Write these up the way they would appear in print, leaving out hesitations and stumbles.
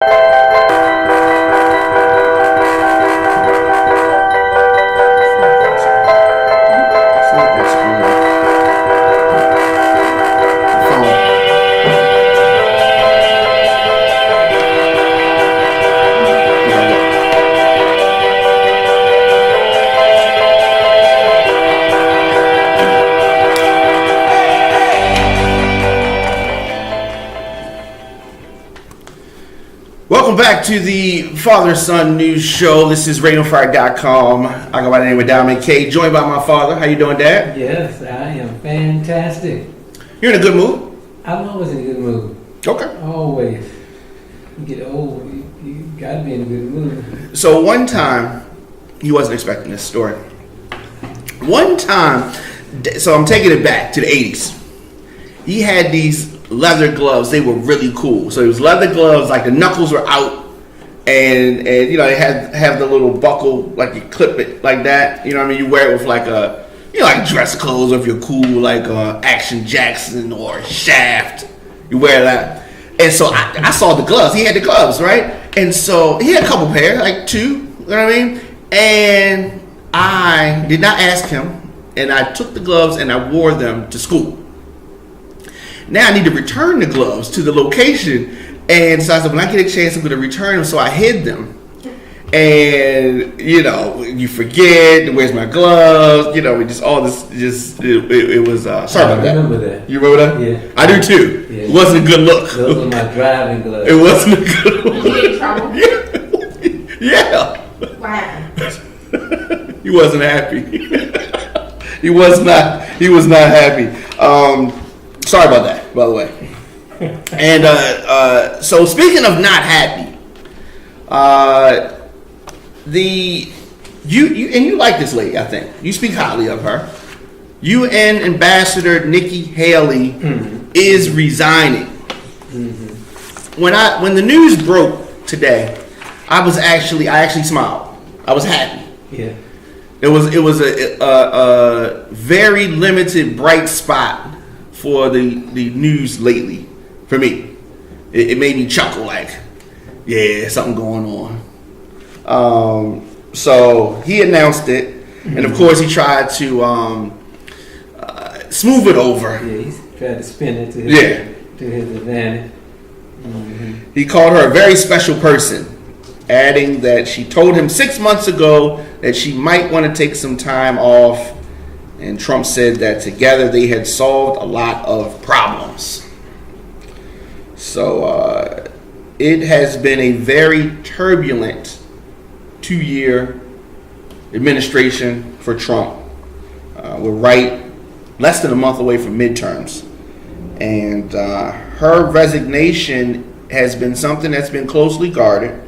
Welcome back to the Father-Son News Show. This is Radioonfire.com. I go by the name of Dominic K, joined by my father. How you doing, Dad? Yes, I am fantastic. You're in a good mood? I'm always in a good mood. Okay. Always. You get old, you gotta be in a good mood. So one time, he wasn't expecting this story. One time, so I'm taking it back to the 80s. He had these leather gloves. They were really cool. So it was leather gloves, like the knuckles were out, and you know, they have the little buckle, like you clip it like that. You know what I mean? You wear it with like a, you know, like dress clothes, or if you're cool, like Action Jackson or Shaft, you wear that. And so I saw the gloves. He had the gloves, right? And so he had a couple pairs, like two. You know what I mean? And I did not ask him, and I took the gloves and I wore them to school. Now I need to return the gloves to the location, and so I said, when I get a chance, I'm going to return them. So I hid them, and you know, you forget, where's my gloves? You know, just all this, it was. Sorry about that. I remember that. You remember that? Yeah, I do too. Yeah. It wasn't a good look. Those were my driving gloves. It wasn't a good look. Did you get in trouble? Yeah. What happened? He wasn't happy. He was not happy. Sorry about that, by the way. And so speaking of not happy, you like this lady, I think. You speak highly of her. UN Ambassador Nikki Haley is resigning. Mm-hmm. When the news broke today, I actually smiled. I was happy. Yeah. It was a very limited bright spot for the news lately, for me. It made me chuckle, like, yeah, something going on. So he announced it, and of course he tried to smooth it over. Yeah, he's tried to spin it to his advantage. Mm-hmm. He called her a very special person, adding that she told him 6 months ago that she might want to take some time off. And Trump said that together they had solved a lot of problems. So it has been a very turbulent 2-year administration for Trump. We're less than a month away from midterms. And her resignation has been something that's been closely guarded.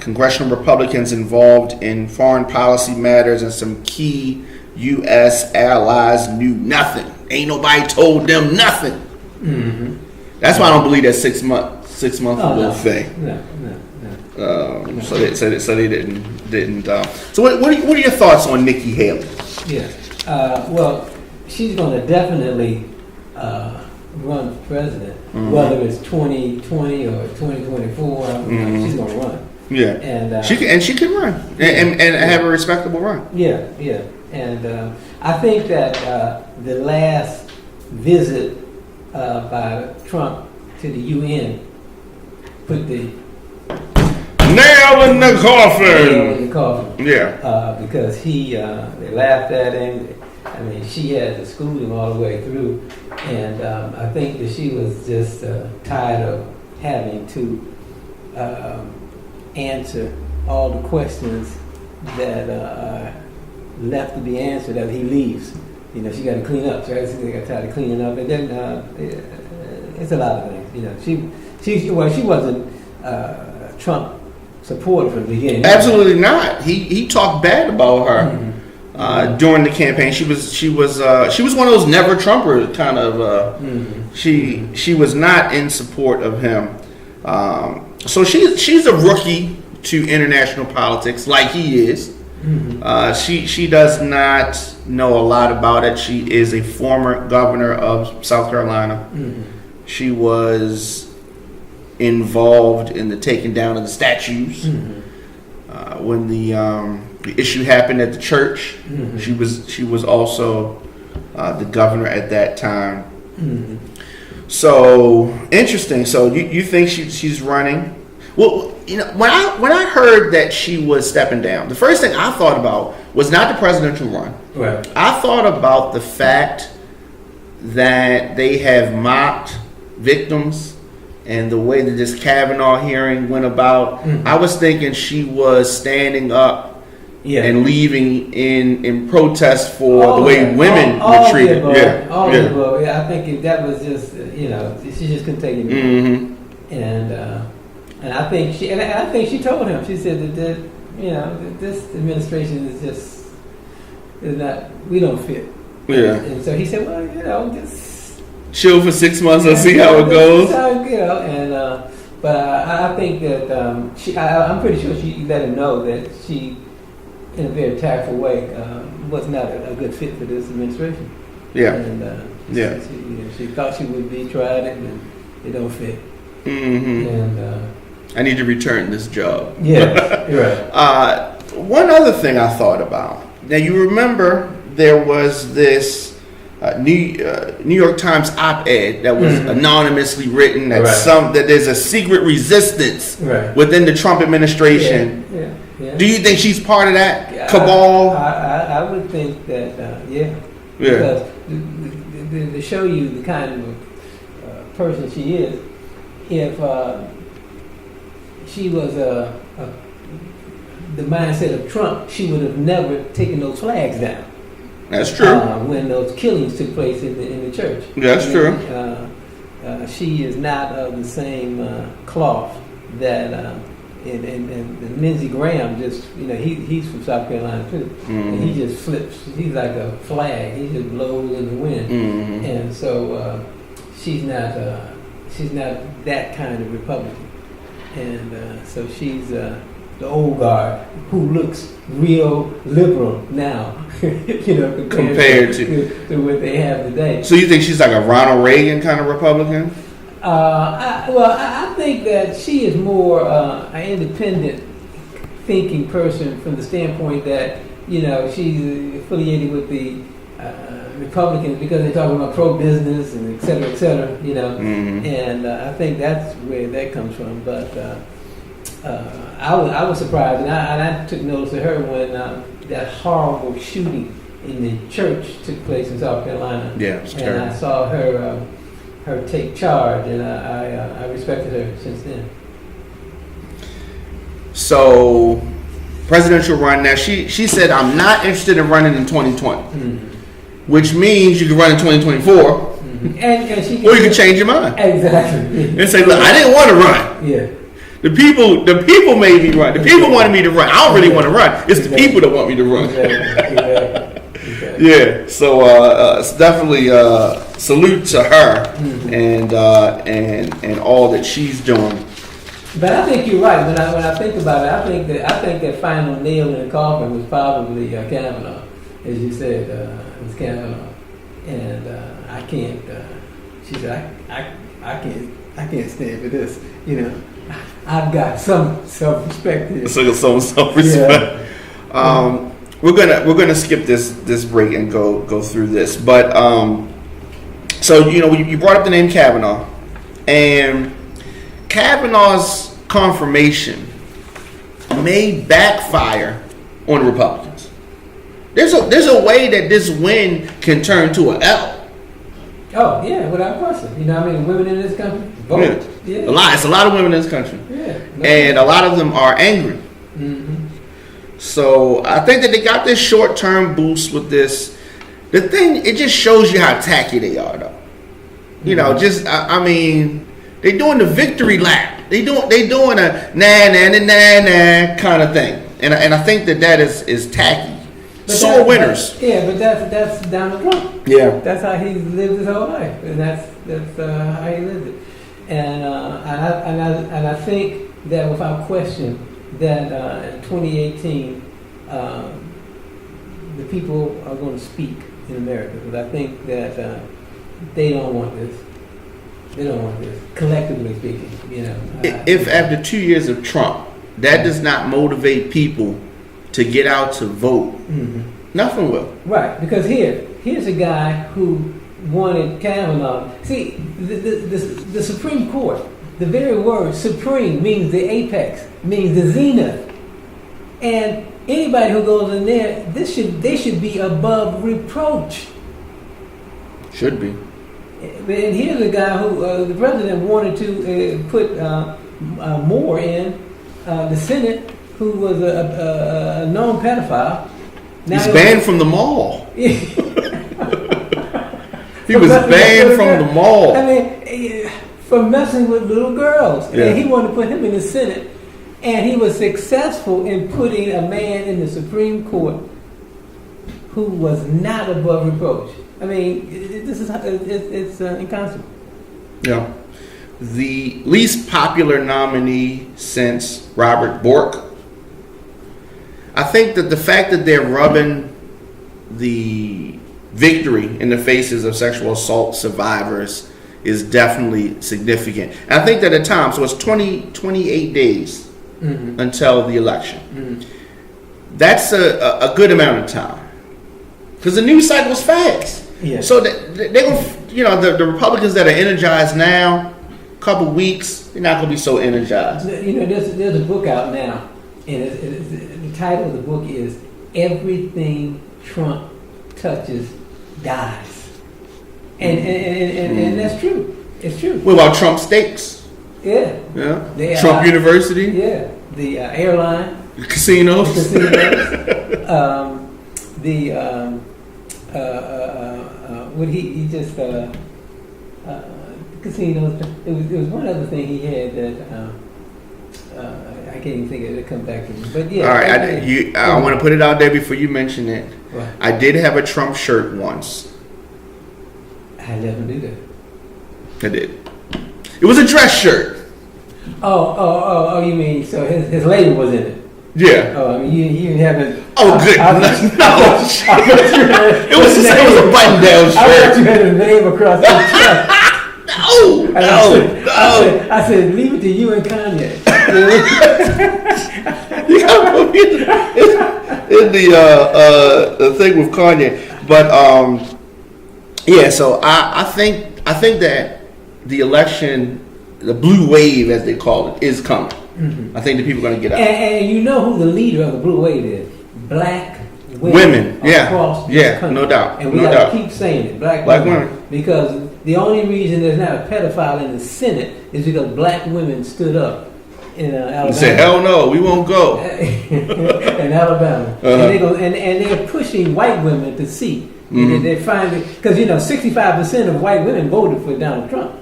Congressional Republicans involved in foreign policy matters and some key U.S. allies knew nothing. Ain't nobody told them nothing. Mm-hmm. That's why I don't believe that 6 month little thing. No. So they didn't. So what are your thoughts on Nikki Haley? Yeah. Well, she's going to definitely run for president, whether it's 2020 or 2024. She's going to run. Yeah, and she can run and have a respectable run. Yeah. And I think that the last visit by Trump to the UN put the nail in the coffin. Yeah. Because they laughed at him. I mean, she had to school him all the way through, and I think that she was just tired of having to answer all the questions that are left to be answered after he leaves. You know, she got to clean up. Right? She got tired of cleaning up, and then it's a lot of things. You know, she wasn't Trump supporter from the beginning. Absolutely not. He talked bad about her during the campaign. She was one of those never Trumper kind of. She was not in support of him. So she's a rookie to international politics, like he is. She does not know a lot about it. She is a former governor of South Carolina. She was involved in the taking down of the statues. When the issue happened at the church, she was also the governor at that time. So interesting. So you think she's running? Well, you know, when I heard that she was stepping down, the first thing I thought about was not the presidential run. Right. I thought about the fact that they have mocked victims and the way that this Kavanaugh hearing went about. I was thinking she was standing up and leaving in protest for the way women were treated. I think that was just, she just couldn't take it anymore. And I think she told him. She said that this administration is not. We don't fit. Yeah. And so he said, well, just chill for 6 months and see how it goes. But I think that I'm pretty sure she let him know that she, in a very tactful way, was not a good fit for this administration. Yeah. And she thought she would be, tried it, and it don't fit. And I need to return this job. Yeah, you're right. One other thing I thought about. Now you remember there was this New York Times op-ed that was anonymously written that that there's a secret resistance within the Trump administration. Yeah. Do you think she's part of that cabal? I would think that because to show you the kind of person she is, if she was the mindset of Trump, she would have never taken those flags down. That's true. When those killings took place in the church. That's true. She is not of the same cloth that and Lindsey Graham just he's from South Carolina too, and he just flips. He's like a flag. He just blows in the wind, and so she's not that kind of Republican, and so she's the old guard who looks real liberal now, compared to what they have today. So you think she's like a Ronald Reagan kind of Republican? I think that she is more an independent thinking person from the standpoint that she's affiliated with the Republicans because they're talking about pro-business and et cetera, and I think that's where that comes from. But I was surprised, and I took notice of her when that horrible shooting in the church took place in South Carolina. Yeah, it's terrible. And I saw her take charge, and I respected her since then. So, presidential run. Now, she said, I'm not interested in running in 2020, which means you can run in 2024, and she can, or you can change your mind. Exactly. And say, look, I didn't want to run. Yeah. The people made me run. The people wanted me to run. I don't really want to run. It's the people that want me to run. Exactly. Yeah. So it's definitely salute to her and all that she's doing. But I think you're right. When I think about it, I think that final nail in the coffin was probably Kavanaugh, as you said, it was Kavanaugh, and I can't. She said, I can't stand for this. I've got some self-respect here. So some self-respect. Yeah. We're gonna skip this break and go through this, but so you brought up the name Kavanaugh, and Kavanaugh's confirmation may backfire on the Republicans. There's a way that this win can turn to an L. Oh yeah, without question. Women in this country vote. Yeah. It's a lot of women in this country. Yeah. And a lot of them are angry. So I think that they got this short-term boost with this. The thing, it just shows you how tacky they are, though. They're doing the victory lap. They doing a nah kind of thing, and I think that is tacky. Sore winners. But that's Donald Trump. Yeah. That's how he lived his whole life, and that's how he lived it. And I think that without question that in 2018 the people are going to speak in America, because I think that they don't want this. They don't want this, collectively speaking. If after 2 years of Trump, that does not motivate people to get out to vote, nothing will. Right, because here's a guy who wanted Kavanaugh. See, the Supreme Court, the very word supreme means the apex, means the zenith. And anybody who goes in there, they should be above reproach. Should be. And here's a guy who the president wanted to put Moore in the Senate, who was a known pedophile. Now He's banned from the mall. He was banned from the mall. I mean, for messing with little girls. Yeah. And he wanted to put him in the Senate. And he was successful in putting a man in the Supreme Court who was not above reproach. I mean, it's inconceivable. Yeah. The least popular nominee since Robert Bork. I think that the fact that they're rubbing the victory in the faces of sexual assault survivors is definitely significant. And I think that at times, so it's 28 days until the election. That's a good amount of time. Because the news cycle's fast. Yeah. So they're going to, the Republicans that are energized now, couple weeks, they're not going to be so energized. There's a book out now, and the title of the book is "Everything Trump Touches Dies," and that's true. It's true. What about Trump Steaks? Yeah. Yeah. Trump University. Yeah. The airline. Casinos. What he just casinos. It was one other thing he had that I can't even think of it. It'll come back to me. But yeah. All right, I want to put it out there before you mention it. What? I did have a Trump shirt once. I never do that. I did. It was a dress shirt. Oh! You mean so his label was in it? Yeah. Oh, I mean you haven't. Oh, good. No. It was a button-down shirt. I thought you had a name across the chest. No. I said, leave it to you and Kanye. in the thing with Kanye, but yeah. So I think that the election, the blue wave as they call it, is coming. I think the people are going to get out. And you know who the leader of the blue wave is? Black women. Across this country. No doubt. And we got to keep saying it, black women. Because the only reason there's not a pedophile in the Senate is because black women stood up in Alabama. They said, hell no, we won't go. In Alabama. And they're pushing white women to see. They're finally, because 65% of white women voted for Donald Trump.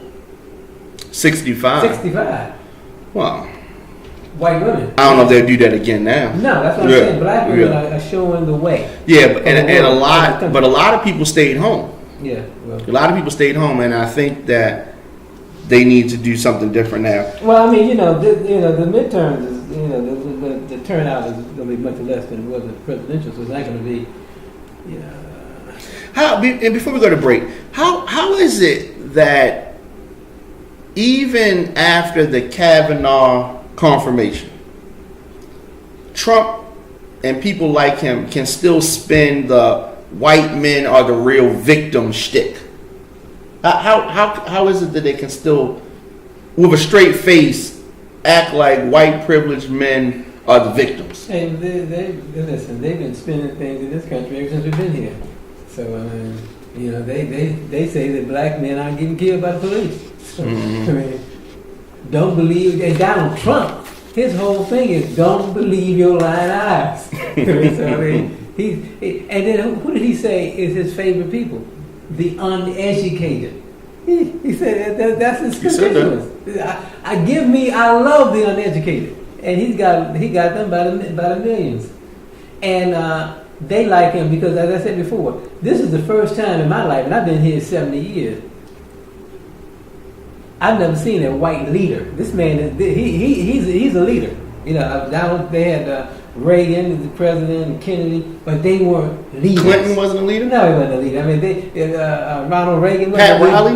65. Wow. White women. I don't know if they'll do that again now. No, that's what I'm saying. Black women are showing the way. Yeah, and a lot of people stayed home. Yeah, well. A lot of people stayed home, and I think that they need to do something different now. Well, I mean, the midterms is, the turnout is going to be much less than it was at the presidential, so it's not going to be, And before we go to break, how is it that even after the Kavanaugh confirmation, Trump and people like him can still spin the white men are the real victim shtick? How is it that they can still, with a straight face, act like white privileged men are the victims? And listen, they've been spinning things in this country ever since we've been here. So they say that black men aren't getting killed by the police. So, I mean, don't believe. And Donald Trump, his whole thing is don't believe your lying eyes. So I mean, and then who did he say is his favorite people? The uneducated. He said that's his constituents. I love the uneducated, and he got them by the millions, and they like him because, as I said before, this is the first time in my life, and I've been here 70 years. I've never seen a white leader. This man, he's a leader. They had Reagan, the president, Kennedy, but they weren't leaders. Clinton wasn't a leader? No, he wasn't a leader. I mean, Ronald Reagan. Pat Riley?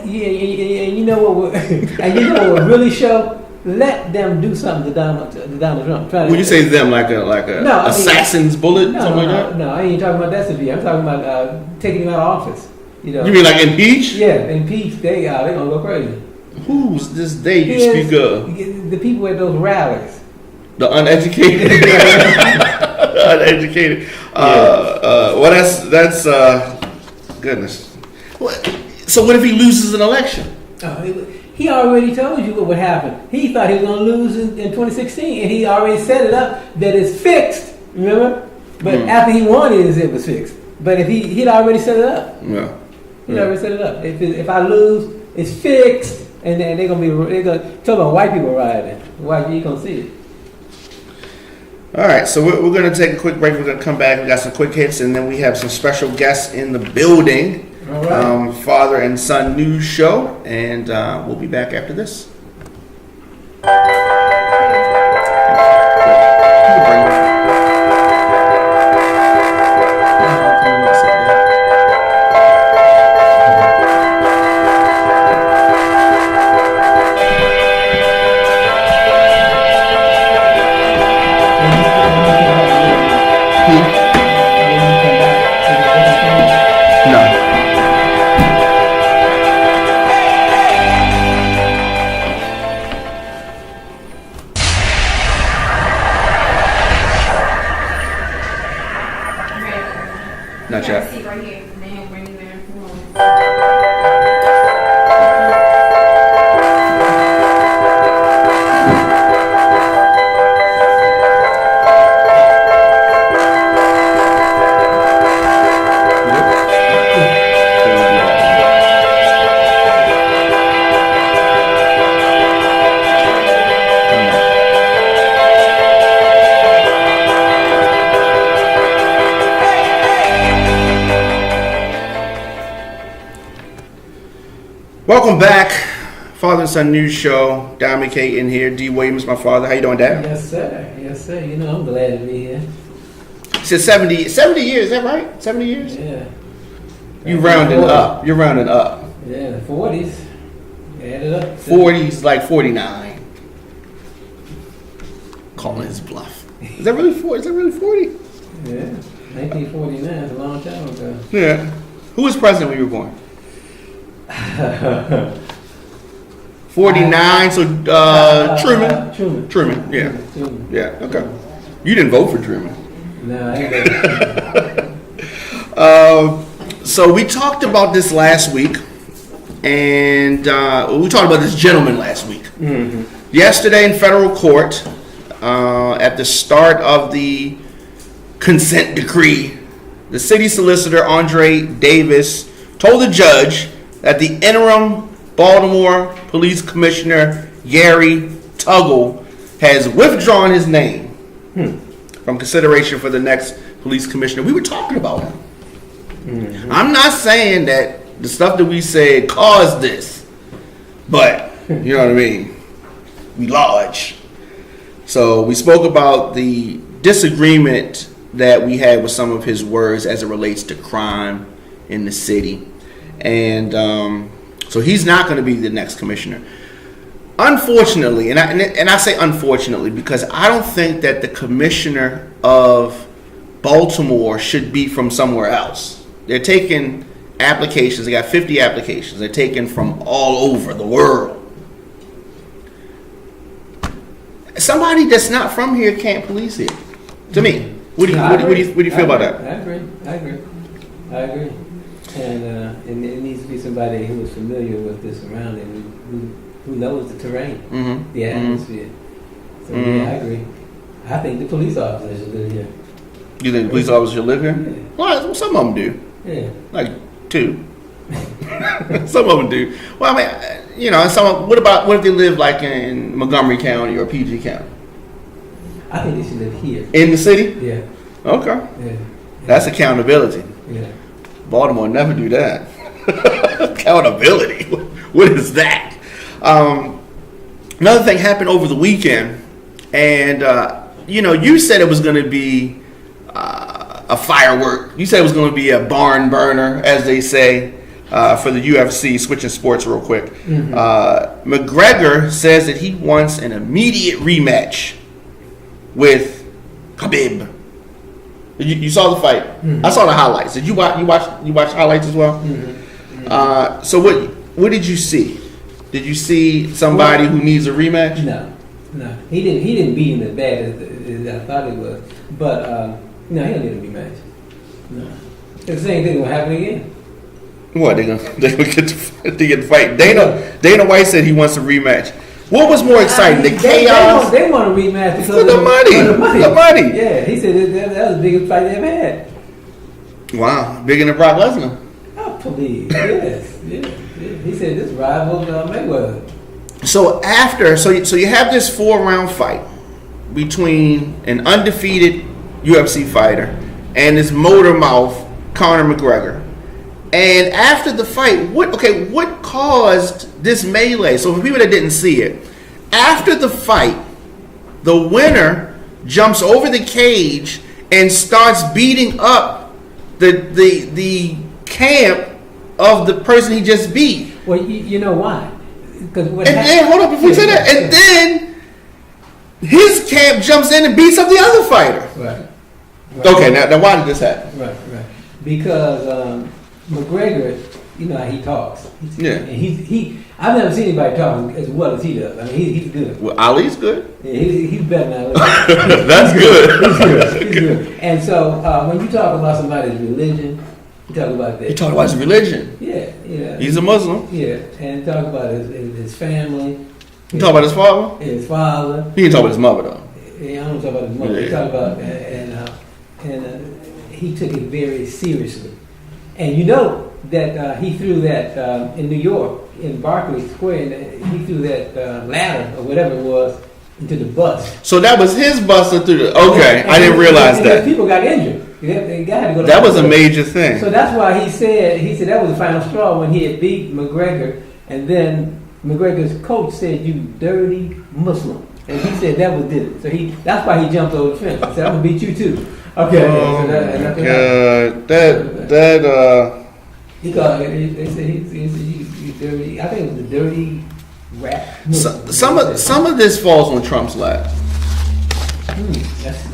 You know what? And you know what would really show? Let them do something to Donald Trump. When you say them, like a assassin's bullet, something like that? No, I ain't talking about that severe. I'm talking about taking him out of office. You know. You mean like impeach? Yeah, impeach. They gonna go crazy. Who's this they you speak of? The people at those rallies. The uneducated. Uneducated. Well, that's goodness. So what if he loses an election? He already told you what would happen. He thought he was going to lose in 2016, and he already set it up that it's fixed. Remember? But after he won it was fixed. But if he'd already set it up. Yeah. He'd already set it up. If I lose, it's fixed, and then they're gonna talk about white people rioting. White you gonna see it. All right, so we're going to take a quick break. We're going to come back. We got some quick hits, and then we have some special guests in the building. All right. Father and son news show, and we'll be back after this. Not yet. Seat right here. And then he'll bring you there. Welcome back, Father and Son News Show. Diamond K in here. D. Williams, my father. How you doing, Dad? Yes, sir. Yes, sir. You know, I'm glad to be here. He said 70 years. Is that right? 70 years? Yeah. You rounding up. You're rounding up. Yeah, the 40s. Add it up. 40s, like 49. Calling his bluff. Is that really 40? Is that really 40? Yeah. 1949 is a long time ago. Yeah. Who was president when you were born? 49. So Truman. Truman. Yeah. Truman. Yeah. Okay. You didn't vote for Truman. No, I ain't So we talked about this last week, and we talked about this gentleman last week. Mm-hmm. Yesterday in federal court, at the start of the consent decree, the city solicitor, Andre Davis, told the judge that the interim Baltimore Police Commissioner, Gary Tuggle, has withdrawn his name from consideration for the next police commissioner. We were talking about him. Mm-hmm. I'm not saying that the stuff that we said caused this, but you know what I mean? We large. So we spoke about the disagreement that we had with some of his words as it relates to crime in the city. And so he's not going to be the next commissioner. Unfortunately, and I say unfortunately because I don't think that the commissioner of Baltimore should be from somewhere else. They're taking applications. They got 50 applications. They're taken from all over the world. Somebody that's not from here can't police it. To me, what do you feel about that? I agree. And it needs to be somebody who is familiar with the surrounding, who knows the terrain, the atmosphere. So yeah, I agree. I think the police officers should live here. You think the police officers should live here? Yeah. Well, some of them do. Yeah. Like 2. Some of them do. Well, I mean, you know, what if they live like in Montgomery County or PG County? I think they should live here. In the city? Yeah. Okay. Yeah. That's accountability. Yeah. Baltimore never do that. Accountability. What is that? Another thing happened over the weekend, and you said it was going to be a firework. You said it was going to be a barn burner, as they say, for the UFC. Switching sports real quick. McGregor says that he wants an immediate rematch with Khabib. You saw the fight. I saw the highlights. Did you watch highlights as well? So what did you see? Did you see somebody who needs a rematch? No. He didn't beat him as bad as I thought he was. But no, he don't need a rematch. No. The same thing will happen again. What, they gonna get the fight? Dana White said he wants a rematch. What was more exciting, the chaos? They want a rematch because for the money. The money. Yeah, he said that was the biggest fight they ever had. Wow, bigger than Brock Lesnar. I believe, yes. He said this rivals Mayweather. So you have this 4-round fight between an undefeated UFC fighter and this motor mouth Conor McGregor. And after the fight, what caused this melee? So for people that didn't see it, after the fight, the winner jumps over the cage and starts beating up the camp of the person he just beat. Well, you know why? Because hold up before you say that. And then his camp jumps in and beats up the other fighter. Right. Okay, now why did this happen? Right. Because McGregor, you know how he talks. And I've never seen anybody talk as well as he does. I mean, he's good. Well, Ali's good. Yeah, he's better than Ali. That's good. He's good. And so when you talk about somebody's religion, you talk about that. You talk about his religion. Yeah. He's a Muslim. Yeah, and talk about his family. You talk about his father? His father. He didn't talk about his mother, though. Yeah, I don't talk about his mother. Yeah. He talk about and he took it very seriously. And you know that he threw that in New York in Barclays Square. And he threw that ladder or whatever it was into the bus. So that was his busting through the. Okay, I didn't realize that. People got injured. They had to go to that was a hospital. major thing. So that's why he said that was the final straw when he had beat McGregor, and then McGregor's coach said, "You dirty Muslim," and he said that did it. So that's why he jumped over the fence. He said, "I'm gonna beat you too." Okay. Oh my God. He called it. They said you dirty. I think it was the dirty rat. Some of this falls on Trump's lap.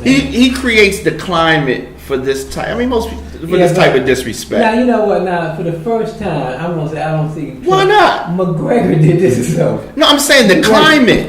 He creates the climate for this type. I mean, this type of disrespect. Now you know what? Now for the first time, I'm gonna say I don't see. Why not? McGregor did this himself. No, I'm saying the climate.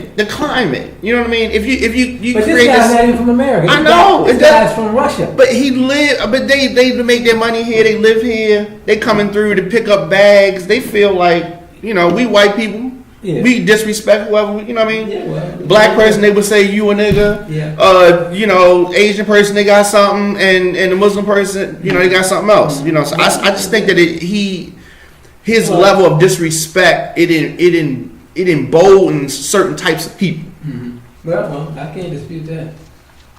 You know what I mean? If you but create this guy's not even from America. I know. This guy's from Russia. But they make their money here. They live here. They coming through to pick up bags. They feel like we white people. Yeah. We disrespect whoever, you know what I mean? Yeah, well, black person, they would say you a nigga. Yeah. Asian person, they got something, and the Muslim person, they got something else. So I just think that his level of disrespect, it emboldens certain types of people. Mm-hmm. Well, I can't dispute that.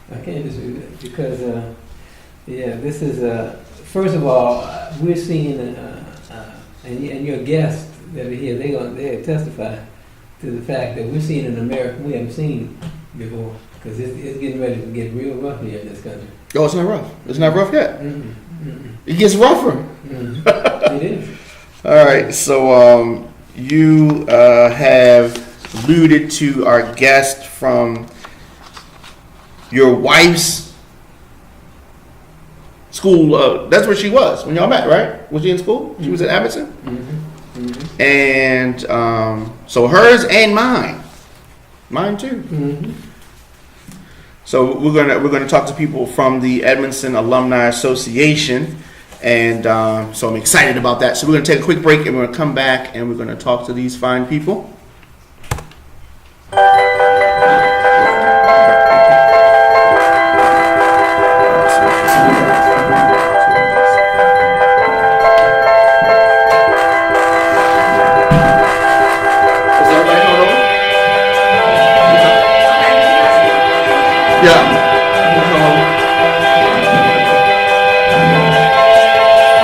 Because this is first of all, we're seeing and your guests that are here, they testify to the fact that we're seeing an America we haven't seen before, because it's getting ready to get real rough here in this country. Oh, it's not rough. It's not rough yet. Mm-hmm. It gets rougher. Mm-hmm. It is. All right, so you have alluded to our guest from your wife's school. That's where she was when y'all met, right? Was she in school? She was at Abbottson? Mm-hmm. Mm-hmm. And so hers and mine too. Mm-hmm. So we're gonna talk to people from the Edmondson Alumni Association, and so I'm excited about that. So we're gonna take a quick break, and we're gonna come back, and we're gonna talk to these fine people.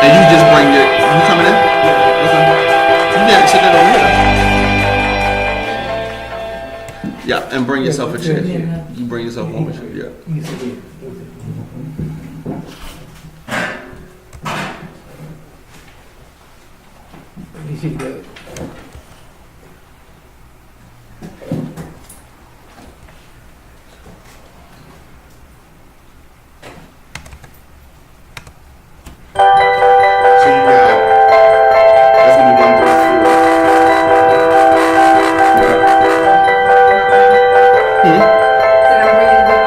And you just bring it. You coming in? Okay. You got to sit that over here. Yeah, and bring yourself a chair. Yeah. You bring yourself home a chair. Yeah. You see it. You should go. So you got that's gonna be 1 through 4. Okay. Did I bring it with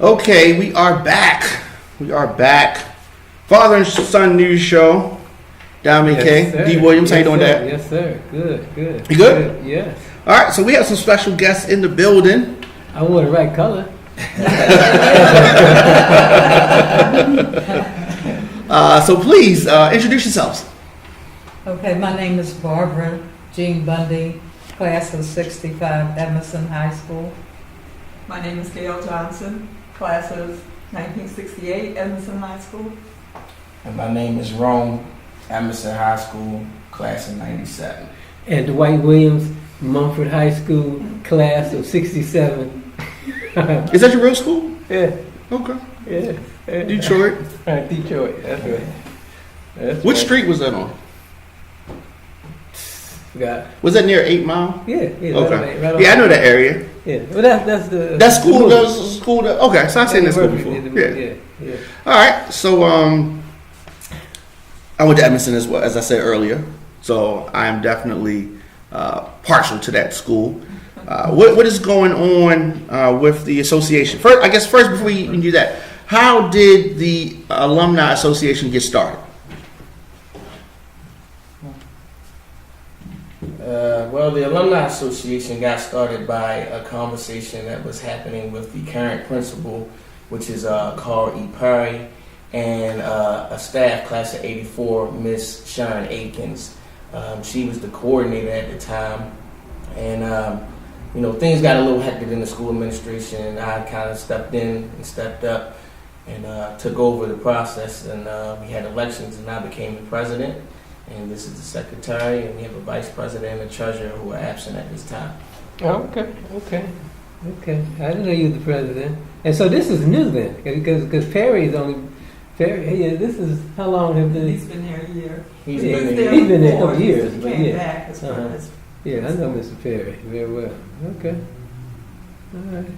Okay. Okay, we are back. We are back. Father and son news show. Dominic K. sir. D. Williams, how you doing, sir. Dad? Yes, sir. Good. You good? Yes. All right, so we have some special guests in the building. I wore the right color. So please introduce yourselves. Okay, my name is Barbara Jean Bundy, class of 65, Emerson High School. My name is Gail Johnson, class of 1968, Edmondson High School. And my name is Rome, Emerson High School, class of 97. And Dwight Williams, Mumford High School, class of 67. Is that your real school? Yeah. Okay. Yeah. Detroit. Detroit, that's right. Which street was that on? Forgot. Was that near 8 Mile? Yeah. Okay. Right on. Yeah, I know that area. Yeah. Well, that's the. That school, the that was school that, okay, so I've seen that school before. Yeah. Yeah. All right, so I went to Edmondson as well, as I said earlier. So I am definitely partial to that school. What is going on with the association? First, before you can do that, how did the Alumni Association get started? Well, the Alumni Association got started by a conversation that was happening with the current principal, which is Carl E. Perry, and a staff class of 84, Miss Sharon Aikens. She was the coordinator at the time, and things got a little hectic in the school administration, and I kind of stepped in and stepped up and took over the process, and we had elections, and I became the president. And this is the secretary, and we have a vice president and a treasurer who are absent at this time. Oh, okay. I didn't know you were the president. And so this is new then, because Perry's only. Yeah, this is how long have they? He's been here a year. He's been been there a before. couple years, He but came yeah. back as far as Yeah, I know Mr. Perry very well. Okay. All right.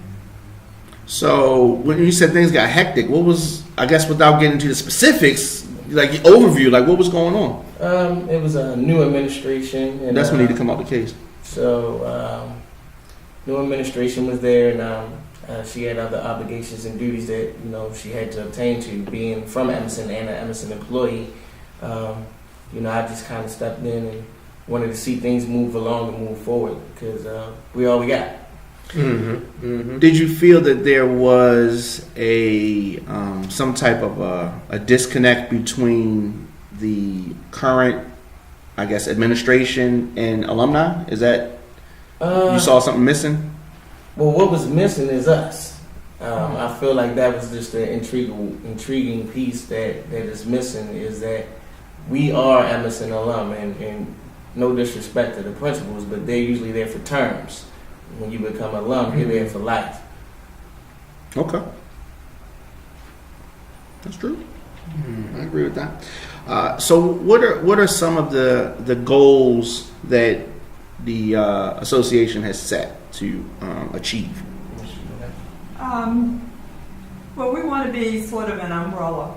So when you said things got hectic, what was, I guess without getting into the specifics, like the overview, like what was going on? It was a new administration, and That's when you need to come out the case. So, new administration was there, and she had other obligations and duties that she had to obtain to being from Emerson and an Emerson employee. I just kind of stepped in and wanted to see things move along and move forward because we all we got. Did you feel that there was a some type of a disconnect between the current, I guess, administration and alumni? Is that you saw something missing? Well, what was missing is us. I feel like that was just the intriguing piece that is missing is that we are Emerson alum, and no disrespect to the principals, but they're usually there for terms. When you become alum, you're there for life. Okay. That's true. I agree with that. So what are some of the goals that the association has set to achieve? Well, we want to be sort of an umbrella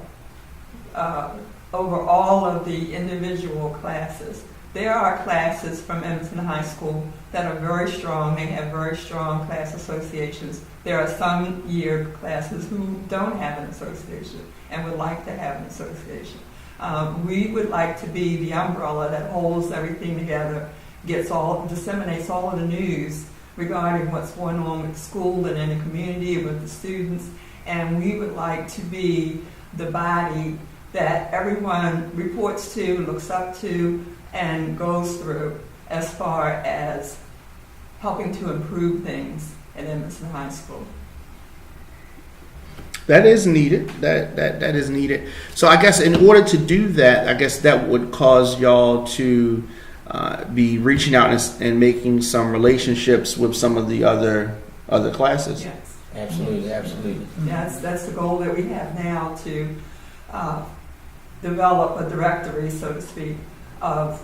over all of the individual classes. There are classes from Emerson High School that are very strong. They have very strong class associations. There are some year classes who don't have an association and would like to have an association. We would like to be the umbrella that holds everything together, disseminates all of the news regarding what's going on with the school and in the community with the students. And we would like to be the body that everyone reports to, looks up to, and goes through as far as helping to improve things at Emerson High School. That is needed. That is needed. So I guess in order to do that, I guess that would cause y'all to be reaching out and making some relationships with some of the other classes. Yes. Absolutely. That's the goal that we have now, to develop a directory, so to speak, of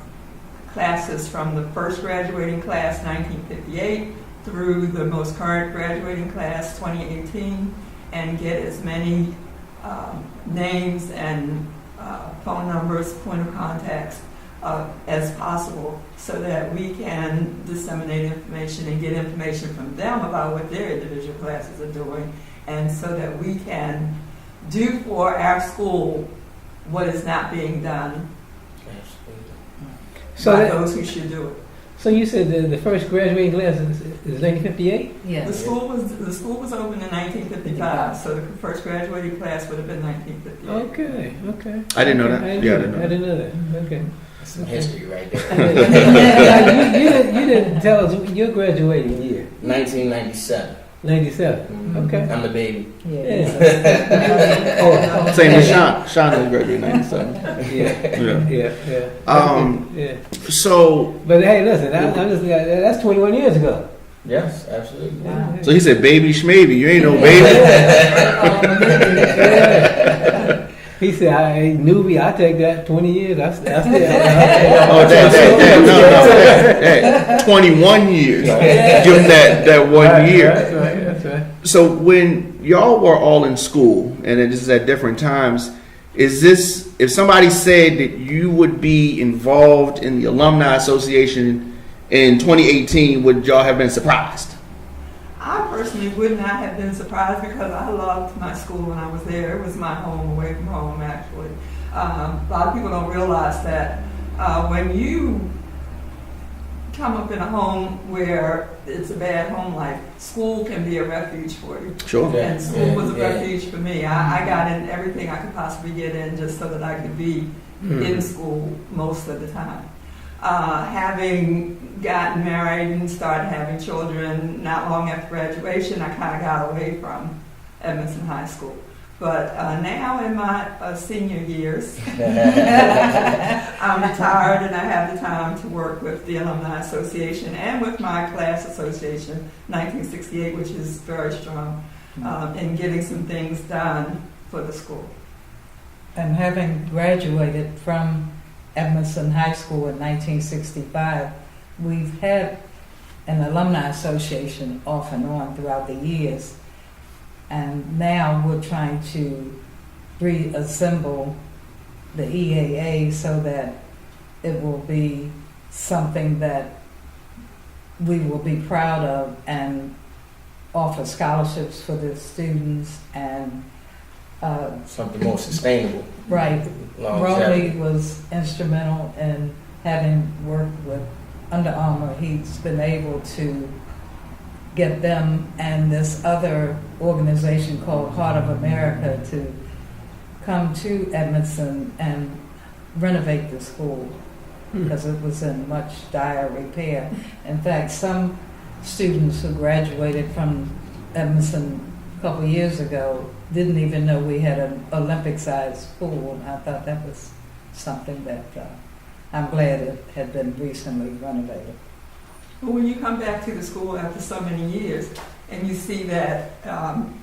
classes from the first graduating class, 1958, through the most current graduating class, 2018, and get as many names and phone numbers, point of contacts as possible, so that we can disseminate information and get information from them about what their individual classes are doing, and so that we can do for our school what is not being done by those who should do it. So you said the first graduating class is 1958? Yes. The school was opened in 1955, so the first graduating class would have been 1958. Okay. I didn't know that. I didn't know that. Okay. Some history right there. you didn't tell us your graduating year. 1997. 97. Mm-hmm. Okay. I'm the baby. Yeah. Same as Sean. Sean is graduating 97. Yeah. So But hey, listen, I'm just that's 21 years ago. Yes, absolutely. Yeah. he said, "Baby schmaby, you ain't no baby." Yeah. He said, newbie, I take that 20 years. I still. No. 21 years. Give him that 1 year. That's right. So when y'all were all in school, and this is at different times, is this, if somebody said that you would be involved in the Alumni Association in 2018, would y'all have been surprised? I personally would not have been surprised, because I loved my school when I was there. It was my home away from home, actually. A lot of people don't realize that when you come up in a home where it's a bad home life, school can be a refuge for you. Sure. And school was a refuge for me. I got in everything I could possibly get in, just so that I could be in school most of the time. Having gotten married and started having children not long after graduation, I kind of got away from Emerson High School. But now in my senior years, I'm retired and I have the time to work with the Alumni Association and with my class association, 1968, which is very strong, in getting some things done for the school. And having graduated from Emerson High School in 1965, we've had an alumni association off and on throughout the years, and now we're trying to reassemble the EAA so that it will be something that we will be proud of and offer scholarships for the students and something more sustainable. right. Longevity. Romney was instrumental in having worked with Under Armour. He's been able to get them and this other organization called Heart of America to come to Edmondson and renovate the school because it was in much dire repair. In fact, some students who graduated from Edmondson a couple years ago didn't even know we had an Olympic-sized pool, and I thought that was something that I'm glad it had been recently renovated. Well, when you come back to the school after so many years and you see that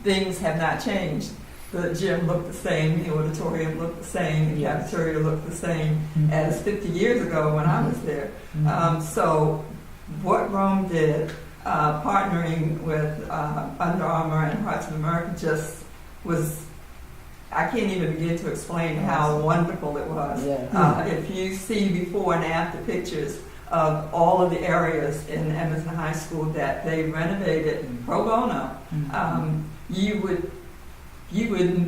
things have not changed, the gym looked the same, the auditorium looked the same, the Yes. cafeteria looked the same as 50 years ago when I was there. So what Rome did, partnering with Under Armour and Hearts of America, just was, I can't even begin to explain how wonderful it was. Yeah. If you see before and after pictures of all of the areas in Emerson High School that they renovated pro bono, you wouldn't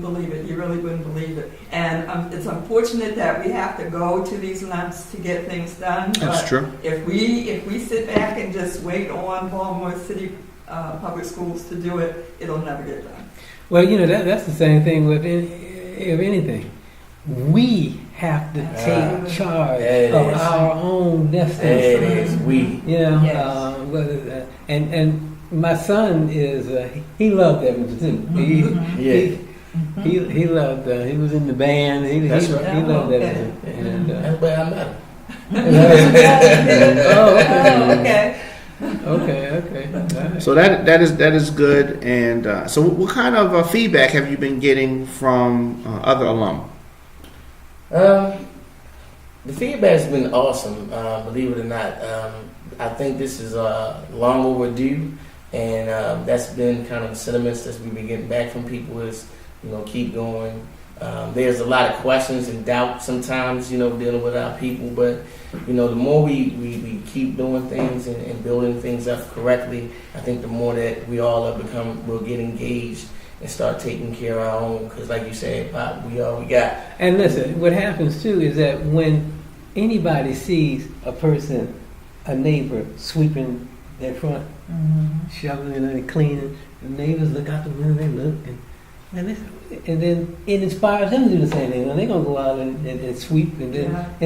believe it. You really wouldn't believe it. And it's unfortunate that we have to go to these lengths to get things done. That's but true. If we sit back and just wait on Baltimore City Public Schools to do it, it'll never get done. Well, that's the same thing with anything. We have to take charge of our own destiny. It is we. Yes. And my son is he loved Edmonton too. He loved. He was in the band. He loved Edmonton. And That's where I met him. Okay. Okay. All right. So that is good. And so, what kind of feedback have you been getting from other alum? The feedback's been awesome. Believe it or not, I think this is long overdue, and that's been kind of the sentiments that we've been getting back from people is, keep going. There's a lot of questions and doubt sometimes, dealing with our people, but the more we keep doing things and building things up correctly, I think the more that we all will get engaged and start taking care of our own, because like you said, Pop, we all we got. And listen, what happens too is that when anybody sees a neighbor sweeping their front, shoveling and cleaning, the neighbors look out the window, they look, and then it inspires them to do the same thing. And they're gonna go out and sweep, and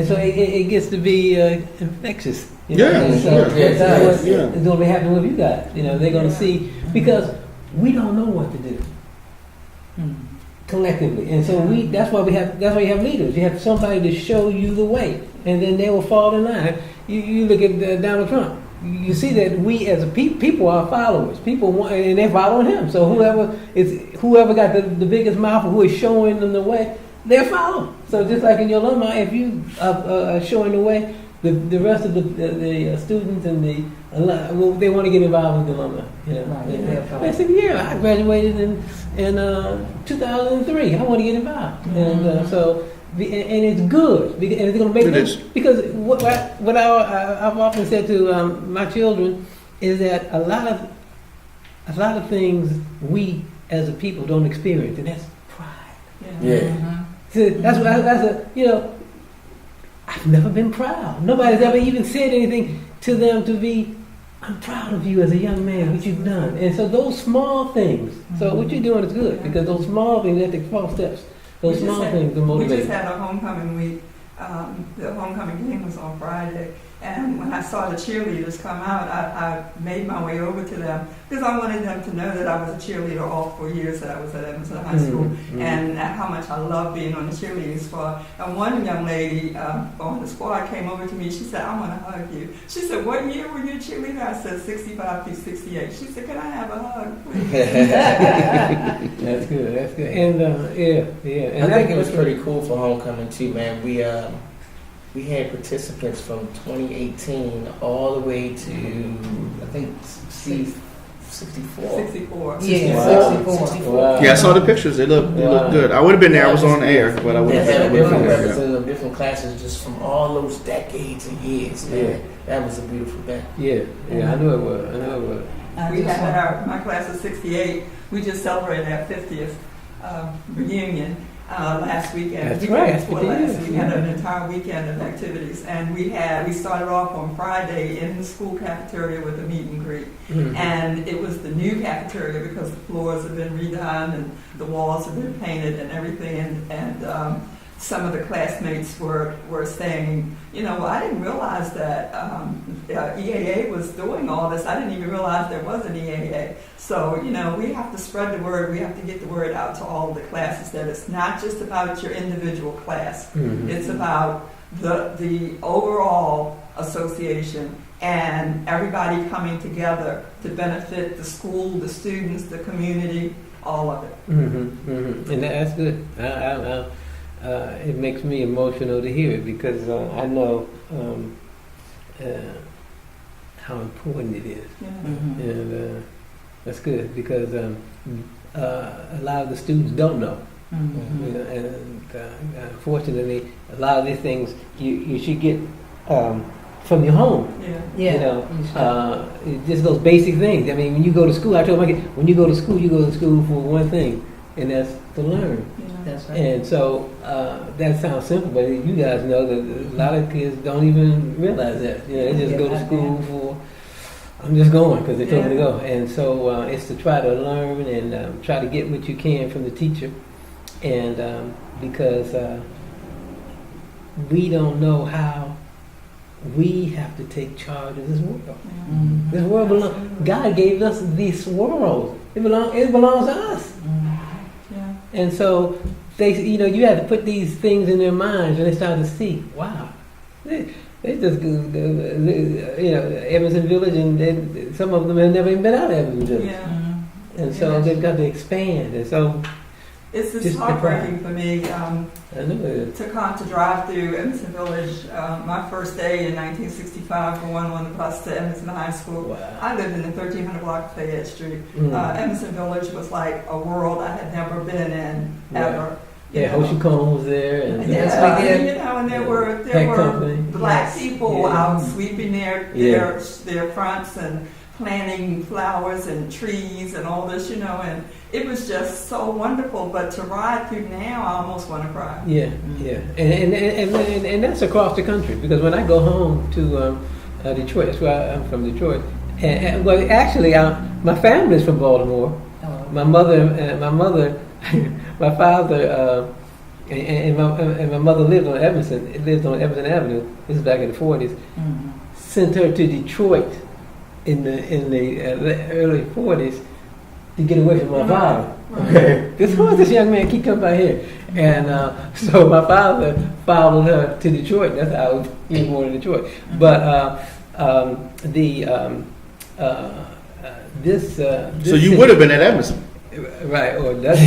so it gets to be infectious. And so that's what's gonna be happening with you guys. They're gonna see, because we don't know what to do collectively, and so that's why you have leaders. You have somebody to show you the way, and then they will fall in line. You look at Donald Trump. You see that we as people are followers. People want, and they're following him. So whoever got the biggest mouth, who is showing them the way, they're following. So just like in your alumni, if you are showing the way, the rest of the students and they want to get involved with the alumni. I said, I graduated in 2003. I want to get involved, and so. And it's good, and it's going to make them, because what I've often said to my children is that a lot of things we as a people don't experience, and that's pride. So I've never been proud. Nobody's ever even said anything to them to be, I'm proud of you as a young man, what you've done. And so those small things, so what you're doing is good, because those small things, that take small steps. Those small things are motivating. We just had a homecoming week. The homecoming game was on Friday. And when I saw the cheerleaders come out, I made my way over to them because I wanted them to know that I was a cheerleader all 4 years that I was at Emerson High School, and how much I love being on the cheerleading squad. And one young lady on the squad came over to me. She said, I want to hug you. She said, what year were you a cheerleader? I said, 65 through 68. She said, can I have a hug, please? That's good. And And I think it was pretty cool for homecoming too, man. We had participants from 2018 all the way to, I think, 64. 64. Yeah, 64. Wow. Yeah, I saw the pictures. They look good. I would have been there. I was on air, but I would They have had been different there. representatives of different classes just from all those decades and years, man. Yeah. That was a beautiful day. Yeah, I knew it was. We had my class of 68. We just celebrated our 50th reunion last weekend. That's right. We had an entire weekend of activities, and we started off on Friday in the school cafeteria with a meet and greet. And it was the new cafeteria because the floors have been redone and the walls have been painted and everything. And some of the classmates were saying, I didn't realize that EAA was doing all this. I didn't even realize there was an EAA. So, we have to spread the word. We have to get the word out to all of the classes that it's not just about your individual class. Mhm. It's about the overall association and everybody coming together to benefit the school, the students, the community, all of it. And that's good. It makes me emotional to hear it because I know how important it is. Yeah. And that's good because a lot of the students don't know. And unfortunately, a lot of these things you should get from your home. Yeah. Just those basic things. I mean, when you go to school, I told my kids, when you go to school for one thing, and that's to learn. That's right. And so that sounds simple, but you guys know that a lot of kids don't even realize that. They just go to school for, I'm just going because they told me to go. And so it's to try to learn and try to get what you can from the teacher. And because we don't know how we have to take charge of this world. This world belongs. God gave us this world. It belongs to us. Yeah. And so they, you have to put these things in their minds, and they start to see. Wow, they just go, Evanston Village, and some of them have never even been out of Evanston Village. Yeah. And so they've got to expand. And so It's just Just heartbreaking for me I know it is. to drive through Evanston Village. My first day in 1965 going on the bus to Evanston High School. Wow. I lived in the 1300 block of Fayette Street. Mm. Evanston Village was like a world I had never been in ever. Yeah, Hoshi Cone was there, and Yes, Yeah, we did. and there were Tech company. black Yes. people Yeah. out sweeping their fronts and planting flowers and trees and all this, and it was just so wonderful. But to ride through now, I almost want to cry. Yeah, and that's across the country because when I go home to Detroit, that's where I'm from, Detroit. And well, actually, my family's from Baltimore. Oh. My mother, my father, and my mother lived on Evanston. Lived on Evanston Avenue. This is back in the 40s. Sent her to Detroit in the early 40s to get away from my father. Okay, who is this young man keep coming by here? And so my father followed her to Detroit. That's how he was born in Detroit. But this. So you would have been at Emerson. Right, or that's.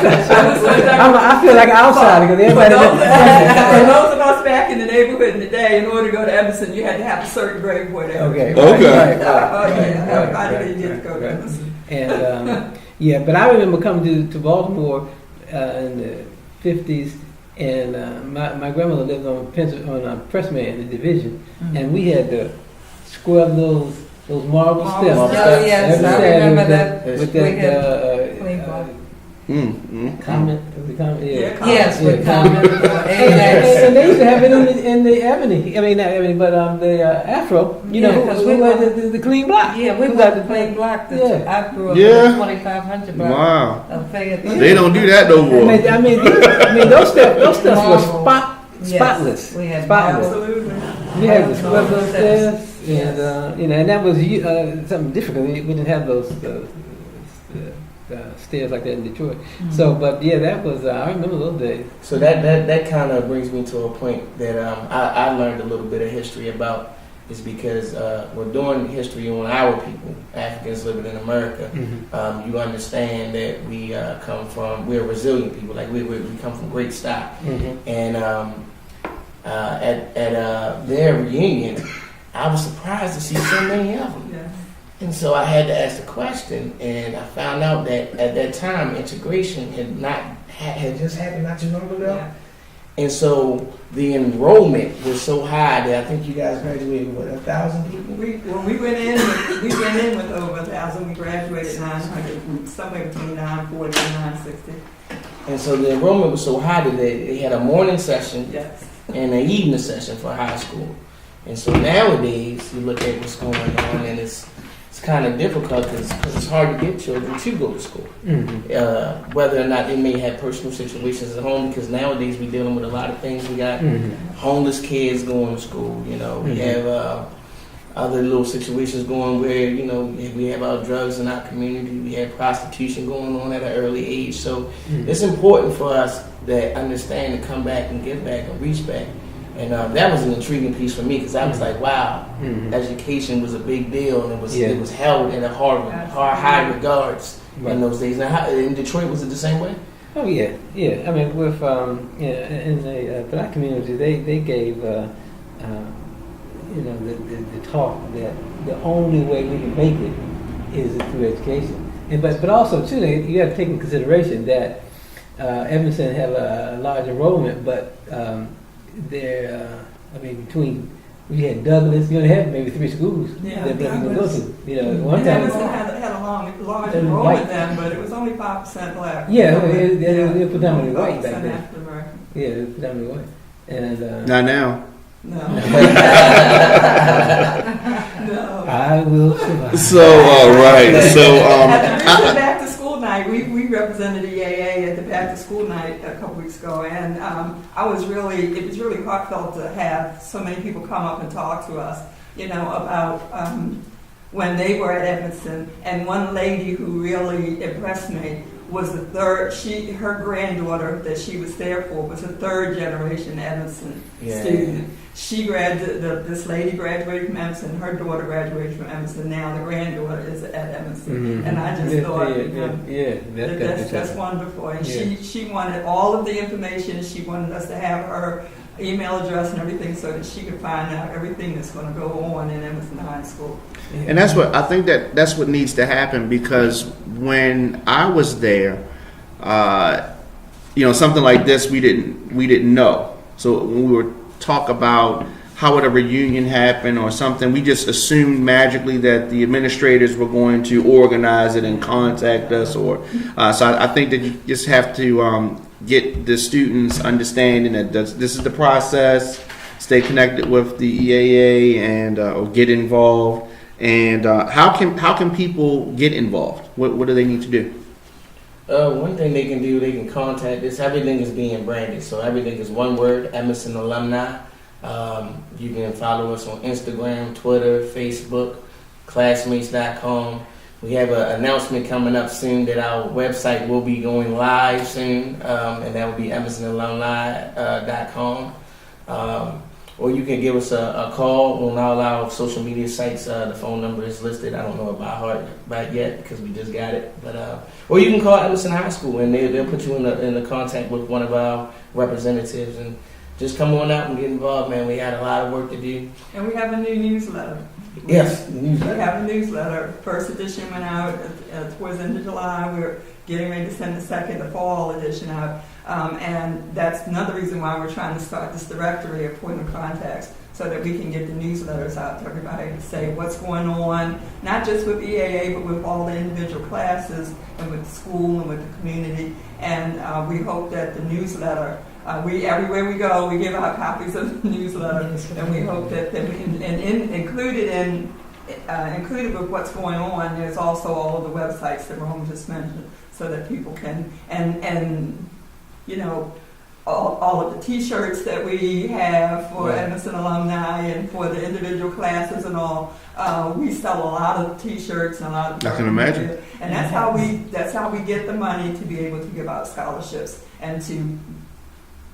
I feel like an outsider because For everybody. those of us back in the neighborhood in the day, in order to go to Evanston, you had to have a certain grade point. Okay. Okay. Everybody didn't get to go to Evanston. And but I remember coming to Baltimore in the 50s, and my grandmother lived on Pressman, the division, and we had to scrub those marble steps. Oh, yes, I remember that. With We had that Comment. yeah. Yes, Yeah, with comment. and they used to have it in the ebony. I mean, not ebony, but the afro. Yeah, 'cause we who had the clean block. Yeah, we Who got got the plain block. I grew up Yeah. in the 2500 block Wow. of Fayette. They don't do that no more. I mean, those steps were Marble. spotless. We had spotless. marble. Absolutely. We had the scrub those Yes. stairs, and and that was something different. We didn't have those stairs like that in Detroit. So, but yeah, that was I remember those days. So that kind of brings me to a point that I learned a little bit of history about, is because we're doing history on our people, Africans living in America. You understand that we're resilient people, like we come from great stock. And at their reunion, I was surprised to see so many of them. Yeah. And so I had to ask the question, and I found out that at that time integration had just happened not too long ago. Yeah. And so the enrollment was so high that I think you guys graduated, 1,000 people? When we went in with over 1,000. We graduated 900, somewhere between 940 and 960. And so the enrollment was so high that they had a morning session Yes. and an evening session for high school. And so nowadays you look at what's going on, and it's it's kind of difficult because it's hard to get children to go to school. Whether or not they may have personal situations at home, because nowadays we're dealing with a lot of things. We got homeless kids going to school, you know, we have other little situations going where, you know, we have our drugs in our community, we have prostitution going on at an early age. So it's important for us that understand to come back and give back and reach back. And that was an intriguing piece for me, because I was like, wow, education was a big deal, and it was held in a high regards in those days. Now, in Detroit, was it the same way? Oh yeah. I mean, with in the black community, they gave you know, the talk that the only way we can make it is through education. And but also too, you have to take into consideration that Evanston have a large enrollment, but I mean, between we had Douglas, you only had maybe 3 schools that black people go to. You know, one time Evanston had a large enrollment then, but it was only 5% black. Yeah, it was predominantly white back 5% then. African American. Yeah, it was predominantly white. And Not now. No. No. I will survive. So, right. So, At the recent back to school night, we represented the EAA at the back to school night a couple weeks ago, and it was really heartfelt to have so many people come up and talk to us, you know, about when they were at Evanston. And one lady who really impressed me was her granddaughter that she was there for was a 3rd generation Evanston student. This lady graduated from Evanston, her daughter graduated from Evanston, now the granddaughter is at Evanston. And I just thought, that's wonderful. And she wanted all of the information, she wanted us to have her email address and everything so that she could find out everything that's going to go on in Evanston High School. and that's what I think that's what needs to happen, because when I was there, you know, something like this we didn't know. So when we were talk about how would a reunion happen or something, we just assumed magically that the administrators were going to organize it and contact us, or so I think that you just have to get the students understanding that this is the process. Stay connected with the EAA and or get involved. And how can people get involved? What do they need to do? One thing they can do, they can contact us. Everything is being branded, so everything is one word, Emerson Alumni. You can follow us on Instagram, Twitter, Facebook, classmates.com. We have an announcement coming up soon that our website will be going live soon, and that will be emersonalumni.com. Or you can give us a call on all our social media sites. The phone number is listed. I don't know it by heart yet because we just got it. But or you can call Emerson High School, and they'll put you in the contact with one of our representatives, and just come on out and get involved, man. We got a lot of work to do. And we have a new newsletter. Yes, We have a newsletter. First edition went out towards the end of July. We're getting ready to send the fall edition out. And that's another reason why we're trying to start this directory of point of contacts, so that we can get the newsletters out to everybody to say what's going on, not just with EAA, but with all the individual classes and with the school and with the community. And we hope that the newsletter, everywhere we go, we give out copies of the newsletter, and we hope that we can, included with what's going on, there's also all of the websites that Rome just mentioned, so that people can, and you know, all of the T-shirts that we have for Emerson alumni and for the individual classes and all. We sell a lot of T-shirts and a lot of. I can imagine. And that's how we get the money to be able to give out scholarships and to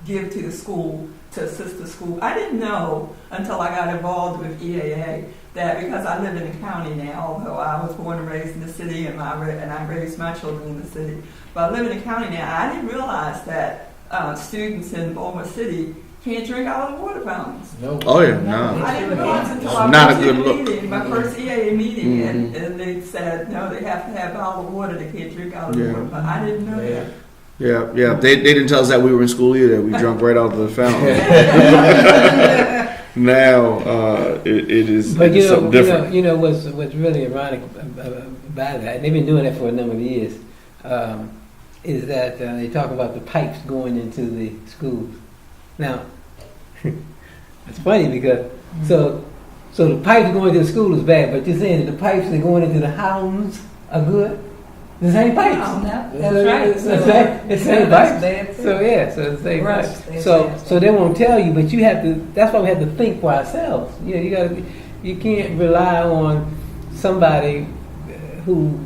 give to the school, to assist the school. I didn't know until I got involved with EAA that, because I live in the county now, although I was born and raised in the city and I raised my children in the city, but I live in the county now. I didn't realize that students in Baltimore City can't drink out of the water fountains. No. Oh yeah, no. I didn't realize until I Not went a to good the look. meeting, my first EAA meeting, and they said, no, they have to have bottled water. They can't drink out of the water fountain. I didn't know that. Yeah. They didn't tell us that we were in school either. We drank right out of the fountain. Now it is. But something different. you know what's really ironic about that, and they've been doing that for a number of years, is that they talk about the pipes going into the schools. Now, it's funny because so So the pipes going to the school is bad, but you're saying that the pipes that are going into the homes are good? The same pipes. No, that's It's right. the same, it's the same That's pipes. bad too. So yeah, so it's the same Rust, pipes. they So say. so they won't tell you, but you have to. That's why we have to think for ourselves. You know, you got to. You can't rely on somebody who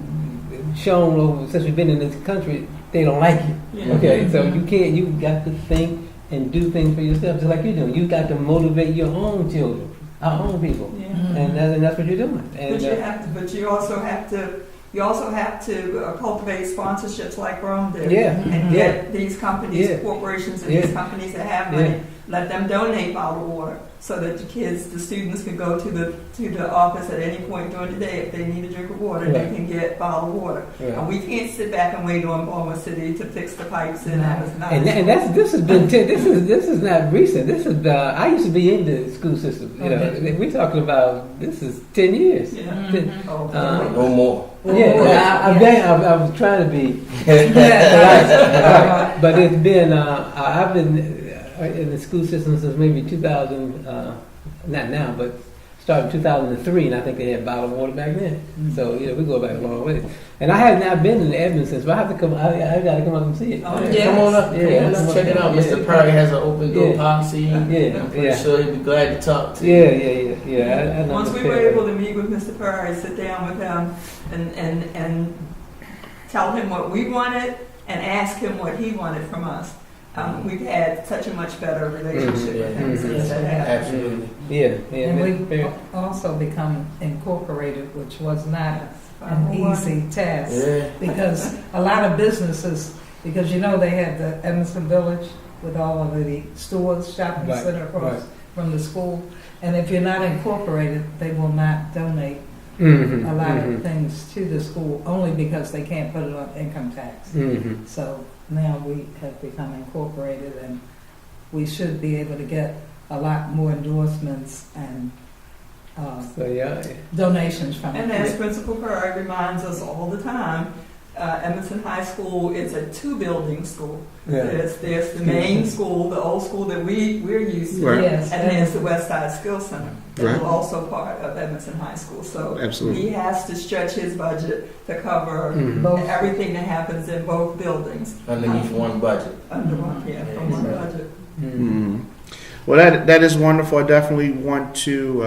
shown over since we've been in this country they don't like you. Yeah. Okay, so you can't. You got to think and do things for yourself, just like you're doing. You got to motivate your own children, our own people, Yeah. and that's what you're doing. And But you also have to cultivate sponsorships like Rome did. yeah, And yeah. get these companies, Yeah. corporations, and Yeah. these companies that have money, let them donate bottled water so that the students can go to the office at any point during the day if they need a drink of water. They Right. can get bottled water. Yeah. And we can't sit back and wait on Baltimore City to fix the pipes in Amazon. This has been this is not recent. This is I used to be in the school system. You know, we're talking about this is 10 years. Yeah. Mm-hmm. Oh, No more. I was trying to be, Yeah. but it's been I've been in the school system since maybe 2000. Not now, but started in 2003, and I think they had bottled water back then. So we go back a long way. And I have not been in Edmonton, so I have to come. I got to come up and see it. Oh, Yeah, yes. come on up. Yeah, Let's check it out. yeah. Mr. Perry has an open door Yeah. policy. Yeah, I'm pretty yeah. sure he'd be glad to talk to you. Yeah. I know Once the we fair. were able to meet with Mr. Perry, sit down with him, and tell him what we wanted, and ask him what he wanted from us. We've had such a much better relationship with him since that happened. Absolutely. Yeah. And Mr. Perry. we've also become incorporated, which was not an easy task. Yeah. Because a lot of businesses, because they have the Emerson Village with all of the stores, shopping Right, center across right. from the school. And if you're not incorporated, they will not donate Mhm, a lot mhm, of things to the school, only because they can't put it on income tax. mhm. So now we have become incorporated, and we should be able to get a lot more endorsements and So yeah. donations from And it. as Principal Perry reminds us all the time, Emerson High School is a two-building school. Yeah. There's the main school, the old school that we're used to, Right. Yes, and there's the West Side Skills Center, Right. that's also part of Emerson High School. So Absolutely. he has to stretch his budget to cover Mhm. both. everything that happens in both buildings Underneath one budget. under one, from one budget. Mm. Well, that is wonderful. I definitely want to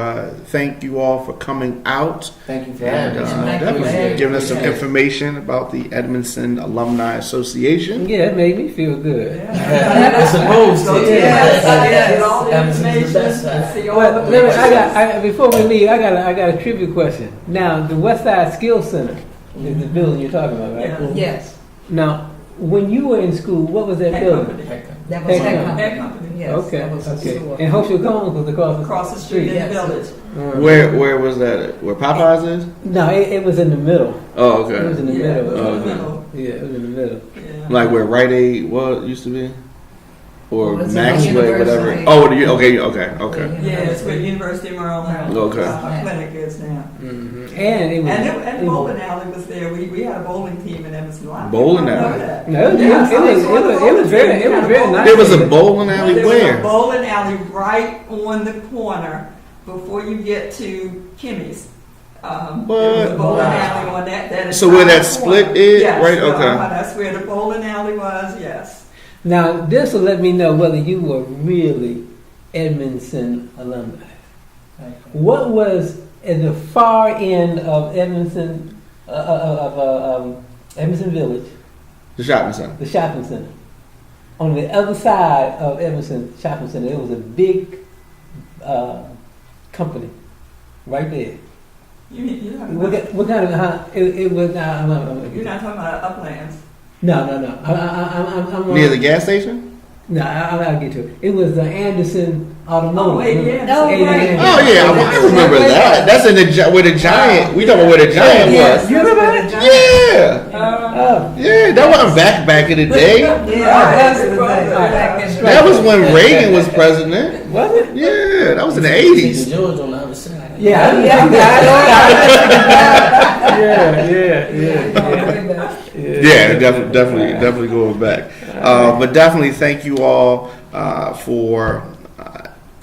thank you all for coming out Thank you for and having us. Thank you for definitely having giving us some us. information about the Edmondson Alumni Association. Yeah, it made me feel good. It's supposed Go to. to the Yes, website, yes. get all the Emerson's the information, best side. see all Well, the before we leave, I got a trivia question. Now, the West Side Skills Center is the building you're talking about, right? Yeah. Yes, Now, when you were in school, what was that Tech building? company. that was Tech that company. Tech company. company. Yes, Okay, that was a okay. store. And Hope Cones was Across the street in Yes. the village. Where was that? Where Popeyes is? No, it was in the middle. Oh, It was okay. in the Yeah, it middle. was in the Okay. middle. Yeah, it was in the middle. Yeah. Like where Rite Aid used to be, or Well, it's Maxway, a whatever. university. Oh, okay. Yeah, it's where University of Maryland Okay. clinic is now. Mm-hmm. And it was. And bowling alley was there. We had a bowling team in Emerson. A lot of Bowling people don't alley? know that. No, it Yeah, was very nice. There was a bowling alley There was a where? bowling alley right on the corner before you get to Kimmy's. There was a What? bowling alley on that. So where that entire split corner. is, Yes, right? well, Okay. that's where the bowling alley was. Yes. Now, this will let me know whether you were really Edmondson alumni. What was at the far end of Edmondson, Edmondson Village, The shopping center. the shopping center? On the other side of Edmondson Shopping Center, there was a big company right there. You're not What kind of? It was. talking about Uplands. No. I'm Near the gas station? No, I'll get to it. It was the Anderson Automotive. Oh, wait, yeah. Oh, right. Oh yeah, I remember that. That's in where the giant. We talking about where the giant Yes, was. You remember that's that? where the giant- Yeah, Oh. yeah. That wasn't back in the day. Yeah, that was the thing, back in the That was when Reagan was president. Was it? Yeah, that was in the See the 80s. George on the other side. Yeah. Yeah, definitely going back. But definitely thank you all for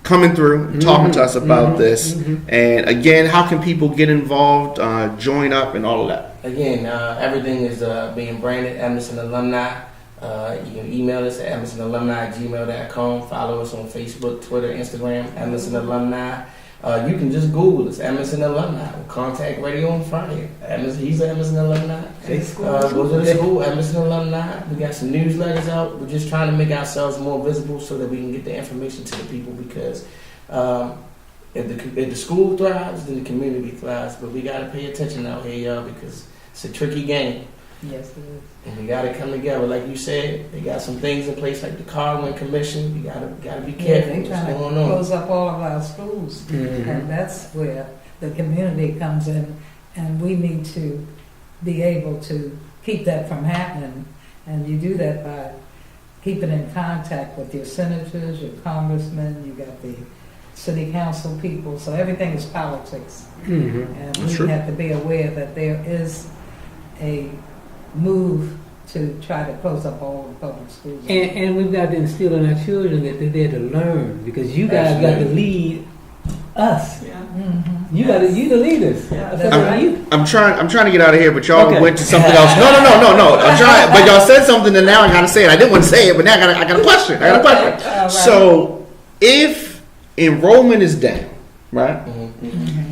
coming through, and talking to us about this. And again, how can people get involved, join up, and all of that? Again, everything is being branded Emerson Alumni. You can email us at emersonalumni@gmail.com. Follow us on Facebook, Twitter, Instagram, Emerson Alumni. You can just Google us, Emerson Alumni. Contact Radioonfire. He's an Emerson Alumni. Go to the school, Emerson Alumni. We got some newsletters out. We're just trying to make ourselves more visible so that we can get the information to the people, because if the school thrives, then the community thrives. But we got to pay attention out here, y'all, because it's a tricky game. Yes, it is. And we got to come together. Like you said, they got some things in place like the Carwin Commission. You got to be careful They're what's trying to going on. close up all of our schools, and that's where the community comes in, and we need to be able to keep that from happening. And you do that by keeping in contact with your senators, your congressmen, you got the city council people, so everything is politics. And we true. have to be aware that there is a move to try to close up all the public schools. And we've got to instill in our children that they're there to learn, because you guys got to lead us. Yeah. You the leaders. Yeah. That's right. I'm trying to get out of here, but y'all Okay. went to something else. No. I'm trying, but y'all said something, and now I gotta say it. I didn't want to say it, but now I got a question. All right. So, if enrollment is down, right,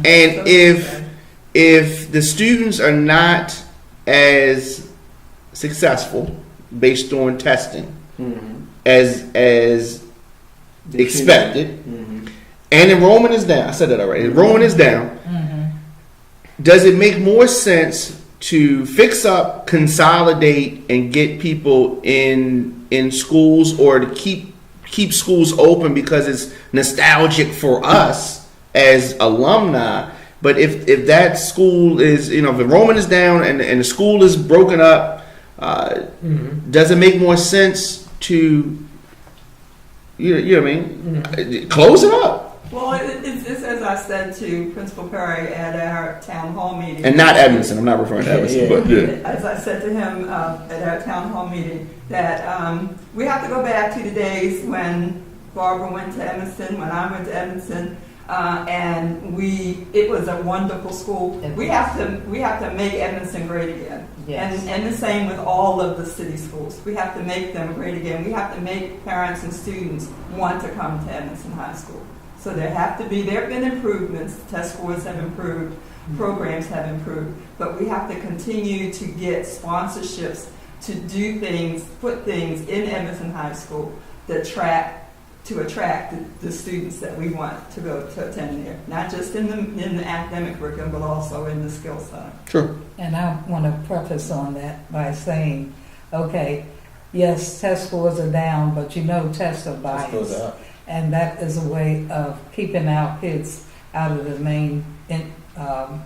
and if the students are not as successful based on testing as expected, and enrollment is down. I said that already. Enrollment is down. Does it make more sense to fix up, consolidate, and get people in schools, or to keep schools open because it's nostalgic for us as alumni? But if that school is, if enrollment is down and the school is broken up, does it make more sense to, you know what I mean, close it up? Well, it's as I said to Principal Perry at our town hall meeting. And not Edmondson. I'm not referring to Edmondson, but yeah. As I said to him at our town hall meeting, that we have to go back to the days when Barbara went to Edmondson, when I went to Edmondson, and it was a wonderful school. We have to make Edmondson great again. Yes. And the same with all of the city schools. We have to make them great again. We have to make parents and students want to come to Edmondson High School. So there have been improvements, test scores have improved, programs have improved, but we have to continue to get sponsorships to do things, put things in Edmondson High School to attract the students that we want to go to attend there, not just in the academic curriculum, but also in the skills center. Sure. And I want to preface on that by saying, okay, yes, test scores are down, but tests are biased. And that is a way of keeping our kids out of the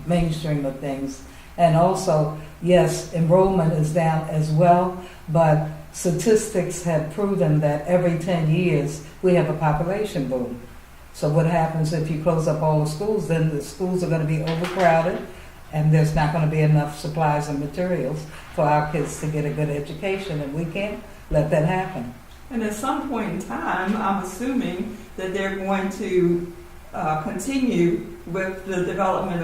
mainstream of things. And also, yes, enrollment is down as well, but statistics have proven that every 10 years we have a population boom. So what happens if you close up all the schools? Then the schools are going to be overcrowded, and there's not going to be enough supplies and materials for our kids to get a good education, and we can't let that happen. And at some point in time, I'm assuming that they're going to continue with the redevelopment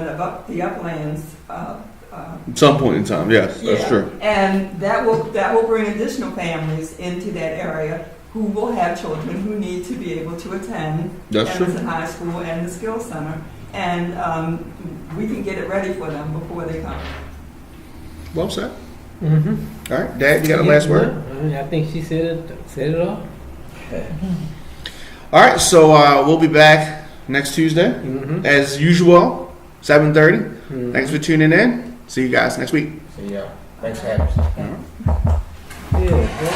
of the uplands. At some point in time, yes, that's true. And that will bring additional families into that area who will have children who need to be able to attend Emerson High School and the Skills Center. And we can get it ready for them before they come. Well said. All right, Dad, you got the last word? I think she said it all. All right, so we'll be back next Tuesday, as usual, 7:30. Thanks for tuning in. See you guys next week. See y'all. Thanks for having us. Yeah.